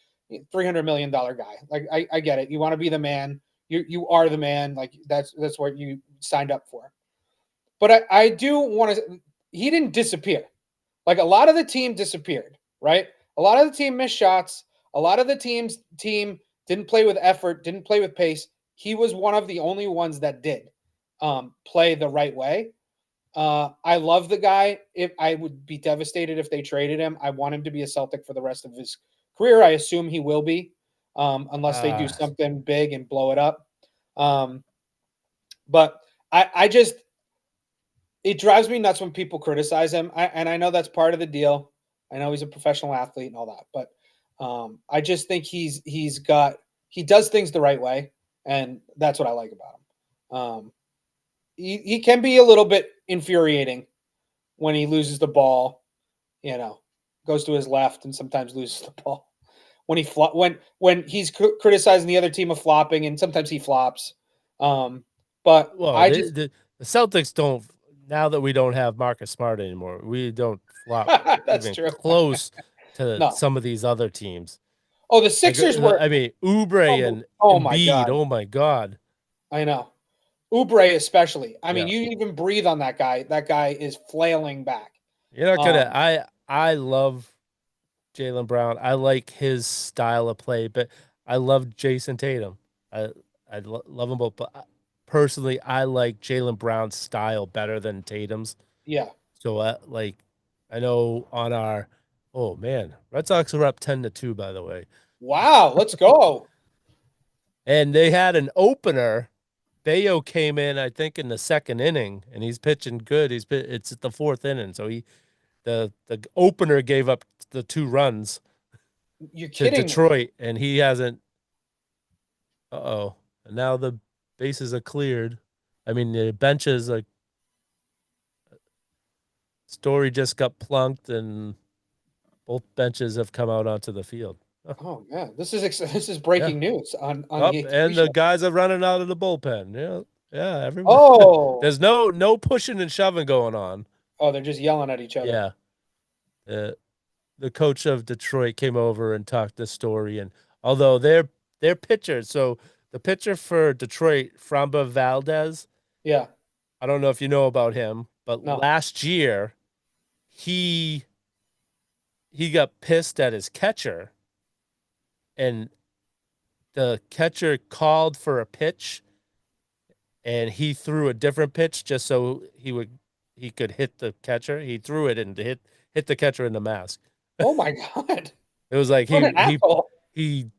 $300 million guy. Like I get it. You want to be the man. You are the man. Like that's what you signed up for. But I do want to. He didn't disappear. Like a lot of the team disappeared. Right. A lot of the team missed shots. A lot of the team didn't play with effort. Didn't play with pace. He was one of the only ones that did play the right way. I love the guy. If I would be devastated if they traded him, I want him to be a Celtic for the rest of his career. I assume he will be, unless they do
Uh,
something big and blow it up. Um, but I just it drives me nuts when people criticize him, and I know that's part of the deal. I know he's a professional athlete and all that, but I just think he does things the right way, and that's what I like about him. He can be a little bit infuriating when he loses the ball, you know, goes to his left and sometimes loses the ball. When when he's criticizing the other team of flopping, and sometimes he flops. But
Well,
I just
the Celtics don't, now that we don't have Marcus Smart anymore, we don't flop
that's
even
true.
close to
No.
some of these other teams.
Oh, the
Like
Sixers were.
I mean, Oubre and
Oh my
Embiid.
god.
Oh my God.
I know. Oubre especially. I mean,
Yeah,
you even breathe on that guy. That guy is flailing back.
you're not gonna.
Um,
I love Jaylen Brown. I like his style of play, but I love Jason Tatum. I love them both, but personally, I like Jaylen Brown's style better than Tatum's.
yeah.
So, like, I know on our, oh man, Red Sox are up 10-2, by the way,
Wow. Let's go.
and they had an opener. Bayo came in, I think, in the second inning, and he's pitching good. It's the fourth inning, so the opener gave up the 2 runs
You're
to
kidding me.
Detroit, and he hasn't. Uh-oh. And now the bases are cleared. I mean, the benches, like, Story just got plunked, and both benches have come out onto the field.
Oh man, this is
Yeah.
breaking news on the
Up,
ATB
and the
show.
guys are running out of the bullpen. Yeah. Yeah. Everyone.
Oh.
There's no pushing and shoving going on.
Oh, they're just yelling at each other.
Yeah. Uh, the coach of Detroit came over and talked this story, and although they're pitchers, so the pitcher for Detroit, Framba Valdez,
Yeah.
I don't know if you know about him, but
No.
last year he got pissed at his catcher, and the catcher called for a pitch, and he threw a different pitch just so he could hit the catcher. He threw it and hit the catcher in the mask.
Oh my god.
It was like
What an asshole.
he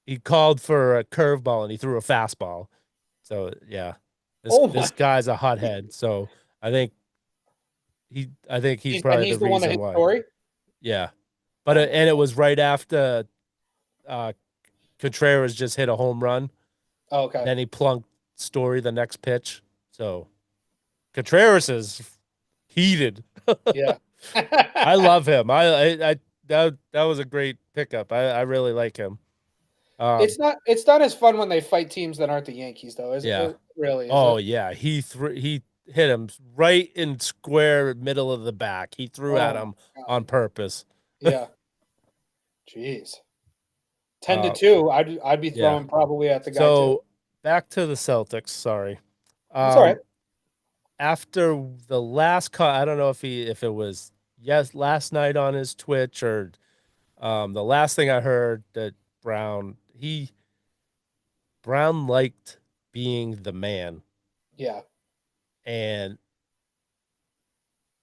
he called for a curveball and he threw a fastball. So yeah,
Oh
this
my.
guy's a hothead. So I think he's probably the
He's the one that
reason
hit
why.
Story.
Yeah, but
Oh my
and it
god.
was right after uh, Contreras just hit a home run.
Oh, okay.
Then he plunked Story the next pitch. So Contreras is heated.
Yeah.
I love him. I that was a great pickup. I really like him.
It's not as fun when they fight teams that aren't the Yankees though. Is
Yeah.
it really, is
Oh
it?
yeah, he hit him right in square middle of the back. He threw at
Oh my
him
god.
on purpose.
Yeah. Jeez. 10 to
Uh
2. I'd be
yeah.
throwing probably at the guy too.
So back to the Celtics, sorry.
It's all right.
After the last call, I don't know if it was last night on his Twitch or the last thing I heard that Brown liked being the man,
Yeah.
and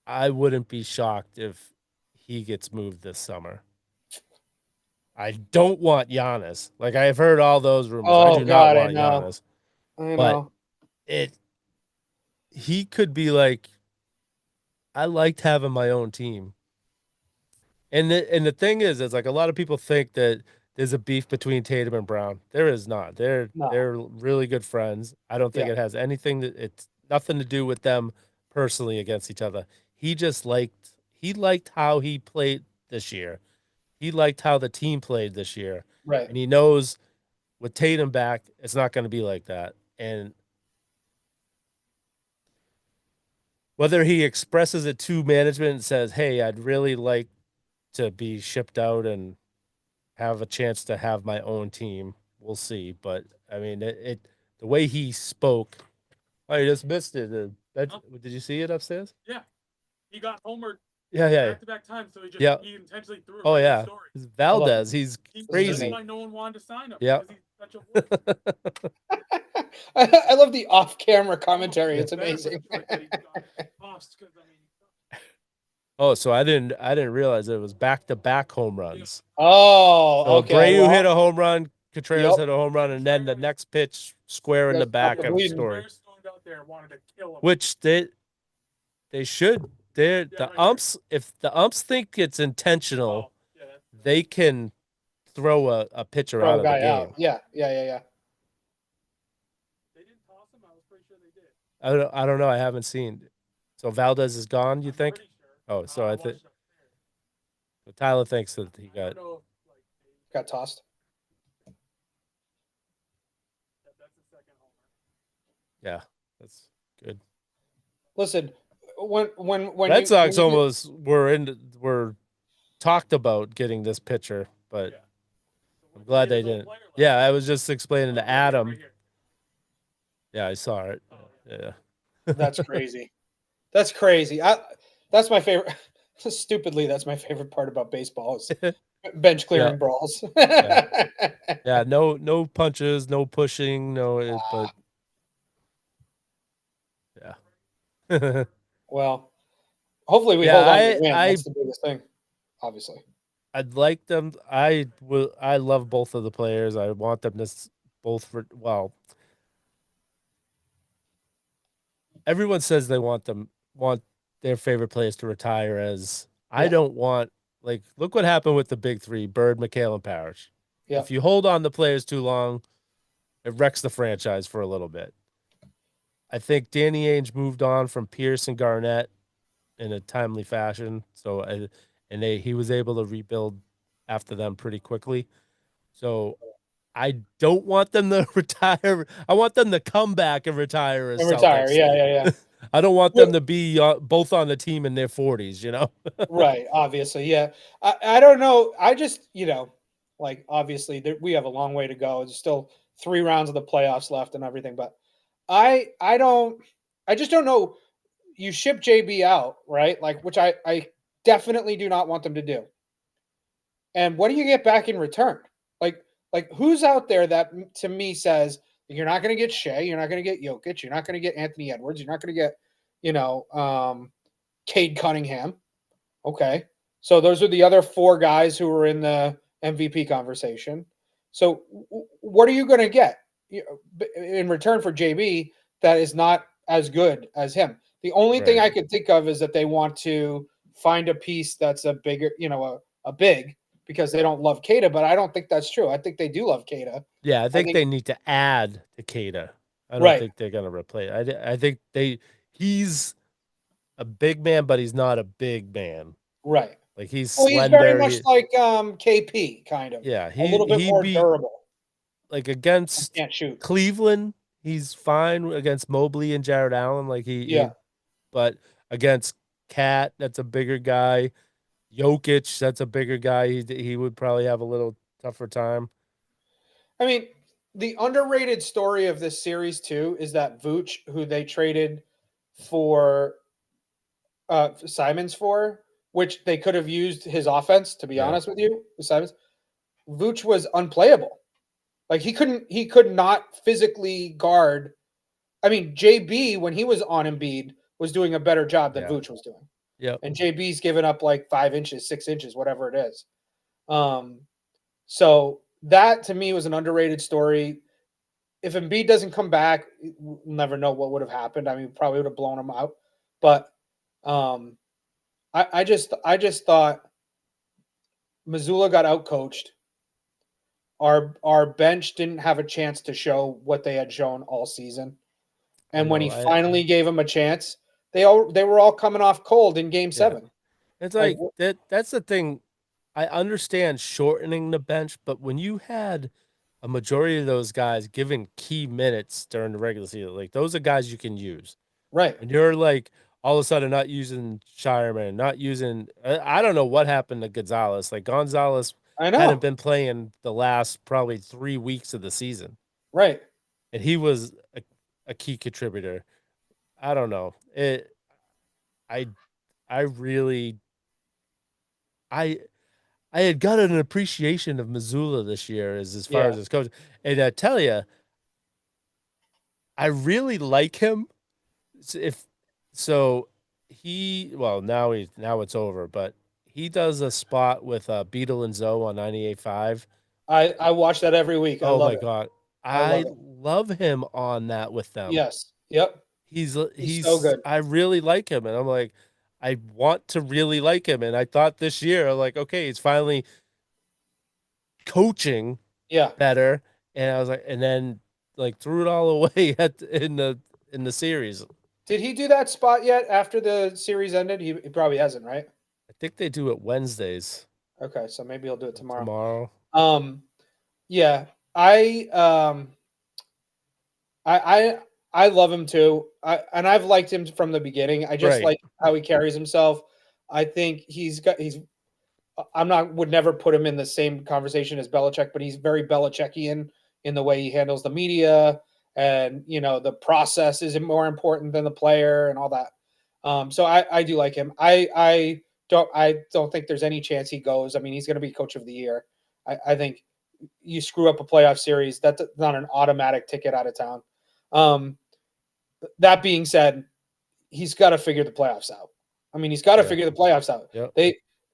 I wouldn't be shocked if he gets moved this summer. I don't want Giannis. Like, I've heard all those rumors. I
Oh
do not
god, I
want
know.
Giannis,
I
but
know.
it he could be like, I liked having my own team. And the thing is like a lot of people think that there's a beef between Tatum and Brown. There is not.
No.
They're really good friends. I don't think
Yeah.
it has anything it's nothing to do with them personally against each other. He liked how he played this year. He liked how the team played this year.
Right.
And he knows with Tatum back, it's not going to be like that. And whether he expresses it to management and says, "Hey, I'd really like to be shipped out and have a chance to have my own team," we'll see. But I mean, the way he spoke. Oh, you just missed it. Did you see it upstairs?
Yeah, he got homered
Yeah, yeah,
back to back times, so
yeah.
he intentionally threw it
Oh
right in
yeah,
Story.
it's Valdez. He's
This is
crazy.
why no one wanted to sign him.
Yeah.
Because he's such a wolf.
I love the off-camera commentary. It's
Better for
amazing.
Detroit that he got tossed, 'cause, I mean,
Oh, so I didn't realize it was back-to-back home runs.
Oh,
So
okay.
Abreu
Well,
hit a home run, Contreras
Yep.
hit a home run, and then the next pitch square in
Yeah,
the
stop
back
the
of
bleeding.
Story,
Bears stormed out there and wanted to kill him.
which they should they're
Yeah,
the
right here.
umps. If the umps think it's intentional,
Oh, yeah, that's
they can throw a pitcher
Throw
out
a
of the
guy
game.
out. Yeah.
they didn't toss him. I was pretty sure they did.
I don't know. I haven't seen. So Valdez is gone. You
I'm
think?
pretty sure.
Oh, so I
watched
think
upstairs.
Tyler thinks that he
I
got.
don't know if like
Got tossed.
that's the second homer.
Yeah, that's good.
Listen, when
Red
you
Sox
when you get-
almost were talked about getting this pitcher, but
Yeah.
I'm glad
He
they
had his own
didn't.
player left.
Yeah, I was just explaining to
Right here,
Adam.
right here.
Yeah, I saw it.
Oh,
Yeah.
that's crazy. That's crazy. That's my favorite. Stupidly, that's my favorite part about baseball is bench clearing
Yeah.
brawls.
Yeah, no punches, no pushing, but yeah.
Well, hopefully we
Yeah,
hold on to the win.
I
That's the biggest thing, obviously.
I'd like them. I love both of the players. I want them to both for well. Everyone says they want their favorite players to retire as I
Yeah.
don't want like look what happened with the big three, Bird, McHale, and Parrish.
Yeah.
If you hold on to players too long, it wrecks the franchise for a little bit. I think Danny Ainge moved on from Pierce and Garnett in a timely fashion. So he was able to rebuild after them pretty quickly. So I don't want them to retire. I want them to come back and retire as
And retire.
Celtics.
Yeah.
I don't want
Well,
them to be both on the team in their 40s, you know?
right. Obviously. Yeah. I don't know. I just, like obviously we have a long way to go. There's still 3 rounds of the playoffs left and everything, but I just don't know. You ship JB out, right? Like, which I definitely do not want them to do. And what do you get back in return? Like who's out there that to me says you're not going to get Shea, you're not going to get Jokic, you're not going to get Anthony Edwards, you're not going to get, Cade Cunningham. Okay. So those are the other 4 guys who were in the MVP conversation. So what are you going to get in return for JB that is not as good as him? The only thing
Right.
I could think of is that they want to find a piece that's a bigger, a big because they don't love Kada, but I don't think that's true. I think they do love Kada.
Yeah, I think
think
they need to add to Kada. I don't
right,
think they're going to replace. I think he's a big man, but he's not a big man.
right.
Like he's
Well, he's very
slender.
much like KP, kind of
Yeah,
a little bit
he
more
beat
durable.
like
And
against
can't shoot.
Cleveland. He's fine against Mobley and Jared Allen. Like
Yeah.
but against Cat, that's a bigger guy. Jokic, that's a bigger guy. He would probably have a little tougher time.
I mean, the underrated story of this series too is that Vooch, who they traded for Simons for, which they could have used his offense, to be
Yeah.
honest with you, Simons, Vooch was unplayable. Like he could not physically guard. I mean, JB when he was on Embiid was doing a better job than
Yeah.
Vooch was doing.
Yep.
And JB's given up like 5 inches, 6 inches, whatever it is. So that to me was an underrated story. If Embiid doesn't come back, we'll never know what would have happened. I mean, probably would have blown him out. But I just thought Missoula got outcoached. Our bench didn't have a chance to show what they had shown all season. And when he finally gave them a chance, they were all coming off cold in game 7.
It's like that's the thing. I understand shortening the bench, but when you had a majority of those guys given key minutes during the regular season, like those are guys you can use.
Right.
And you're like all of a sudden not using Shireman, not using I don't know what happened to Gonzalez. Like Gonzalez
I know.
hadn't been playing the last probably 3 weeks of the season.
Right.
And he was a key contributor. I don't know. I really I had gotten an appreciation of Missoula this year as far as his coach. And I tell you, I really like him. Now it's over, but he does a spot with Beetle and Zoe on 98.5.
I watch that every week. I love it.
God.
I
love him on that with them.
Yes. Yep.
He's
so good.
I really like him. And I'm like, I want to really like him. And I thought this year, like, okay, he's finally coaching
Yeah.
better. And I was like, and then like threw it all away in the series.
Did he do that spot yet after the series ended? He probably hasn't, right?
I think they do it Wednesdays
Okay, so maybe he'll do it tomorrow.
tomorrow.
Um, yeah, I I love him too. And I've liked him from the beginning. I just
Right.
like how he carries himself. I think he's I'm not would never put him in the same conversation as Belichick, but he's very Belichickian in the way he handles the media, and the process is more important than the player and all that. So I do like him. I don't think there's any chance he goes. I mean, he's going to be coach of the year. I think you screw up a playoff series, that's not an automatic ticket out of town. Um, that being said, he's got to figure the playoffs out. I mean, he's got to
Yeah.
figure the playoffs out.
Yep.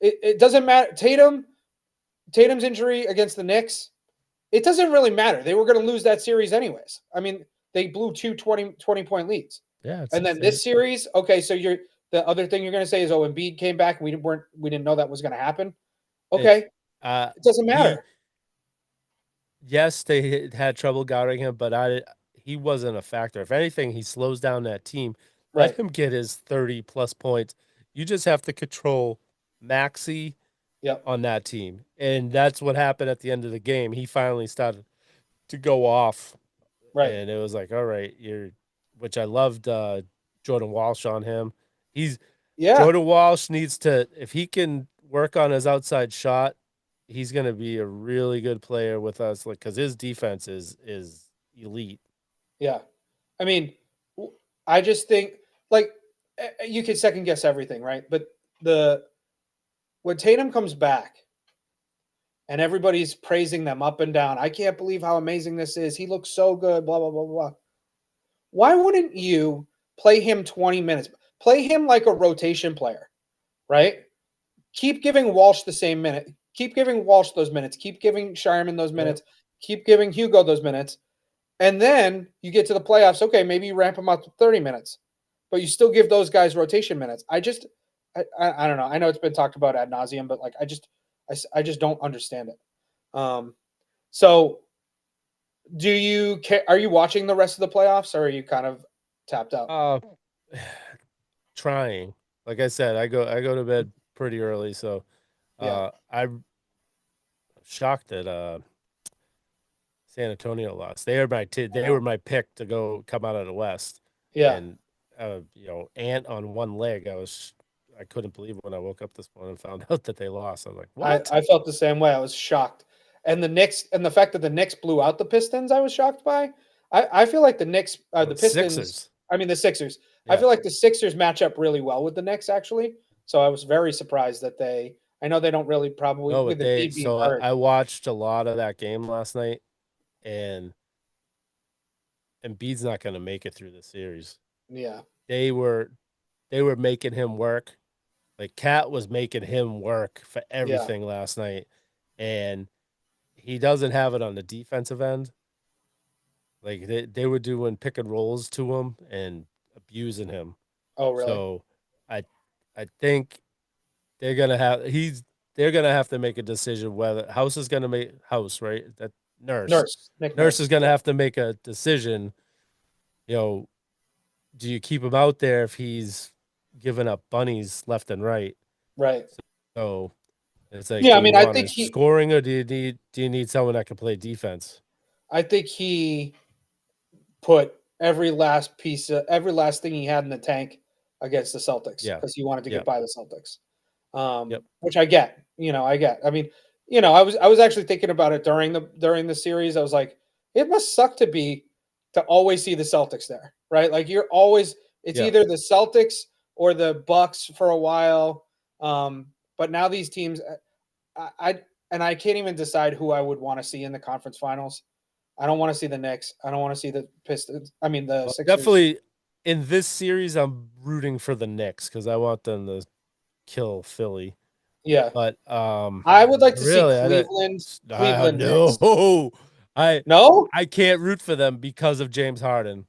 It doesn't matter. Tatum's injury against the Knicks, it doesn't really matter. They were going to lose that series anyways. I mean, they blew two 20-point leads.
Yeah.
And then this series, okay, so the other thing you're going to say is, oh, Embiid came back and we didn't know that was going to happen. Okay, it doesn't matter.
Yes, they had trouble guarding him, but he wasn't a factor. If anything, he slows down that team. Let
Right.
him get his 30 plus points. You just have to control Maxey
Yep.
on that team. And that's what happened at the end of the game. He finally started to go off.
Right.
And it was like, all right, which I loved Jordan Walsh on him. Jordan Walsh needs to, if he can work on his outside shot, he's going to be a really good player with us, like, because his defense is elite.
Yeah. I mean, I just think, like, you could second guess everything, right? But when Tatum comes back and everybody's praising them up and down, I can't believe how amazing this is. He looks so good, blah, blah, blah, blah. Why wouldn't you play him 20 minutes? Play him like a rotation player, right? Keep giving Walsh the same minute. Keep giving Walsh those minutes. Keep giving Shireman those minutes. Keep giving Hugo those minutes. And then you get to the playoffs. Okay, maybe you ramp them up to 30 minutes, but you still give those guys rotation minutes. I don't know. I know it's been talked about ad nauseum, but like I just don't understand it. So are you watching the rest of the playoffs, or are you kind of tapped out?
Trying. Like I said, I go to bed pretty early, so I'm shocked that San Antonio lost. They were my pick to go come out of the West.
Yeah.
And Ant on one leg. I couldn't believe when I woke up this morning and found out that they lost. I was like, what?
I felt the same way. I was shocked. And the Knicks, and the fact that the Knicks blew out the Pistons, I was shocked by. I feel like the Knicks, the Pistons,
Sixers.
I mean the Sixers.
Yeah.
I feel like the Sixers match up really well with the Knicks, actually. So I was very surprised that I know they don't really probably
No,
with
but
the Embiid being hurt.
I watched a lot of that game last night, and Embiid's not going to make it through the series.
Yeah.
They were making him work. Like Cat was making him work for everything last night, and he doesn't have it on the defensive end. Like they were doing pick and rolls to him and abusing him.
Oh, really?
So I think they're gonna have to make a decision whether House is gonna make House, right? That
Nick
Nurse is gonna have to make a decision. Do you keep him out there if he's giving up bunnies left and right?
Right.
So it's like,
I mean, I think
scoring, or do you need someone that can play defense?
I think he put every last thing he had in the tank against the Celtics because he wanted to get by the Celtics. Which I get. I mean, I was actually thinking about it during the series. I was like, it must suck to always see the Celtics there, right? Like it's either the Celtics or the Bucks for a while. But now these teams, I can't even decide who I would want to see in the conference finals. I don't want to see the Knicks. I don't want to see the Pistons. I mean, the Sixers.
Definitely in this series, I'm rooting for the Knicks because I want them to kill Philly.
Yeah,
but
I would like to see Cleveland.
No, I can't root for them because of James Harden.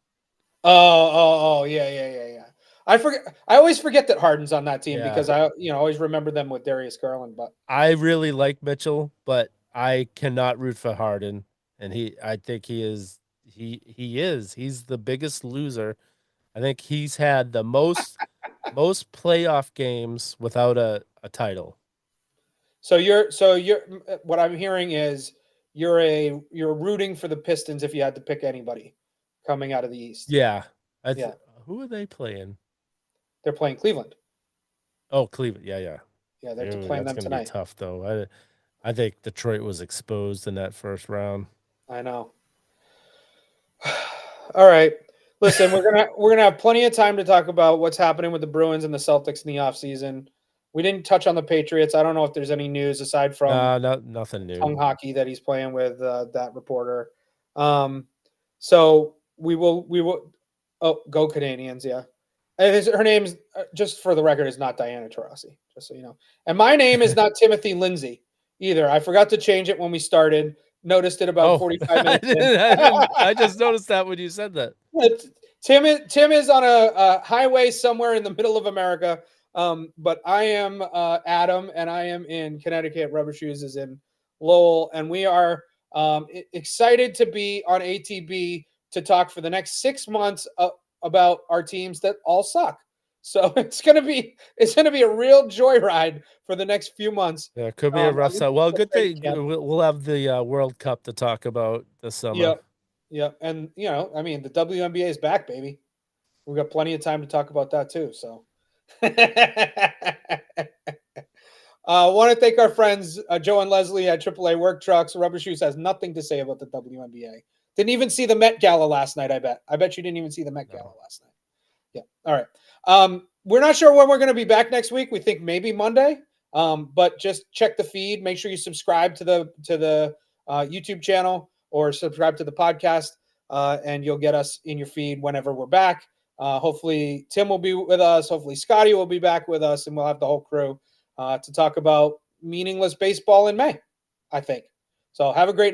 Oh, yeah. I forget. I always forget that Harden's on that team
Yeah.
because I always remember them with Darius Garland. But
I really like Mitchell, but I cannot root for Harden, and I think he's the biggest loser. I think he's had the most playoff games without a title.
so you're what I'm hearing is you're rooting for the Pistons if you had to pick anybody coming out of the East.
Yeah.
Yeah.
Who are they playing?
They're playing Cleveland.
Oh, Cleveland. Yeah.
Yeah, they're
Ooh,
playing
that's
them
going to be
tonight.
tough, though. I think Detroit was exposed in that first round.
I know. All right. Listen, we're gonna have plenty of time to talk about what's happening with the Bruins and the Celtics in the offseason. We didn't touch on the Patriots. I don't know if there's any news aside from
Nothing new.
tongue hockey that he's playing with that reporter. So we will. Oh, go Canadians! Yeah, and her name's just for the record is not Diana Taurasi, just so you know. And my name is not Timothy Lindsay either. I forgot to change it when we started. Noticed it about 45 minutes.
I just noticed that when you said that.
Tim is on a highway somewhere in the middle of America. But I am Adam, and I am in Connecticut. Rubber Shoes is in Lowell, and we are excited to be on ATB to talk for the next 6 months about our teams that all suck. So it's gonna be a real joyride for the next few months.
Yeah, it could be a rough side. Well, good thing we'll have the World Cup to talk about this summer.
Yeah, and I mean, the WNBA is back, baby. We've got plenty of time to talk about that too. So, I want to thank our friends Joe and Leslie at AAA Work Trucks. Rubber Shoes has nothing to say about the WNBA. Didn't even see the Met Gala last night. I bet you didn't even see the Met Gala last night. Yeah. All right. We're not sure when we're going to be back next week. We think maybe Monday. But just check the feed. Make sure you subscribe to the YouTube channel or subscribe to the podcast, and you'll get us in your feed whenever we're back. Hopefully Tim will be with us. Hopefully Scotty will be back with us, and we'll have the whole crew to talk about meaningless baseball in May, I think. So have a great night.